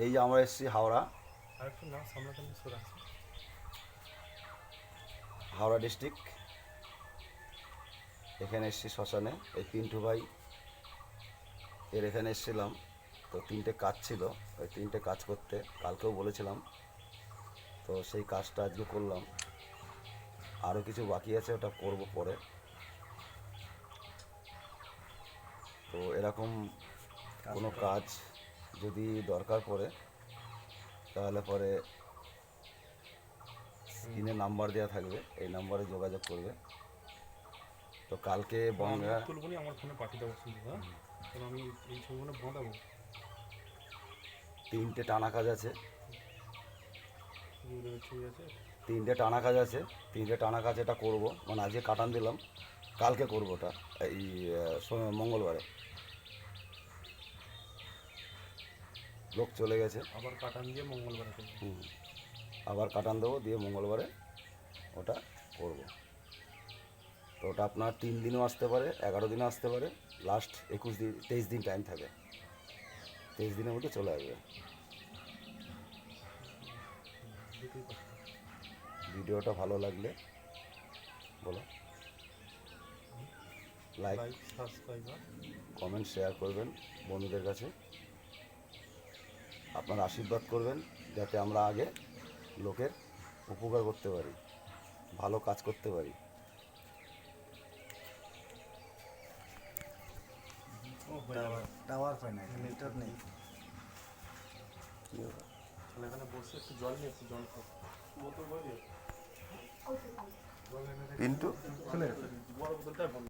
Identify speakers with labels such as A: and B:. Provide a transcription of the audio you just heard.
A: এই যে আমরা এসেছি হাওড়া, হাওড়া ডিস্ট্রিক্ট। এখানে এসেছি শ্মশানে, এই পিন্টু ভাই এর এখানে এসেছিলাম। তো 3টে কাজ ছিল, ওই 3টে কাজ করতে কালকেও বলেছিলাম, তো সেই কাজটা আজকে করলাম। আরও কিছু বাকি আছে, ওটা করব পরে। তো এরকম কোনো কাজ যদি দরকার পড়ে তাহলে পরে স্ক্রিনে নাম্বার দেওয়া থাকবে, এই নাম্বারে যোগাযোগ করবে। তো কালকে বনগা
B: তুলবনি আমার ফোনে পাঠিয়ে দেবো শুধু, হ্যাঁ? কারণ আমি এই ছবিগুলো বাঁধাবো।
A: 3টে টানা কাজ আছে,
B: ছবি আছে
A: 3টে টানা কাজ আছে। 3টে টানা কাজ এটা করবো, মানে আজকে কাটান দিলাম, কালকে করবো ওটা এই মঙ্গলবারে। লোক চলে গেছে,
B: আবার কাটান দিয়ে মঙ্গলবারে করবো।
A: আবার কাটান দেবো, দিয়ে মঙ্গলবারে ওটা করব। তো ওটা আপনার 3 দিনও আসতে পারে, 11 দিনও আসতে পারে, লাস্ট 21 দিন 23 দিন টাইম থাকে, 23 দিনের মধ্যে চলে আসবে।
B: দুটোই পাঠাবো।
A: ভিডিওটা ভালো লাগলে বলো, লাইক
B: সাবস্ক্রাইব
A: কমেন্ট শেয়ার করবেন বন্ধুদের কাছে। আপনারা আশীর্বাদ করবেন যাতে আমরা আগে লোকের উপকার করতে পারি, ভালো কাজ করতে পারি।
C: টাওয়ার পাই না, নেটওয়ার্ক নেই।
B: তাহলে এখানে বসে একটু জল নিয়ে একটু জল খাও, বোতল ভরে দিও।
A: পিন্টু
B: চলে গেছে বড় বোতলটা বন্ধ।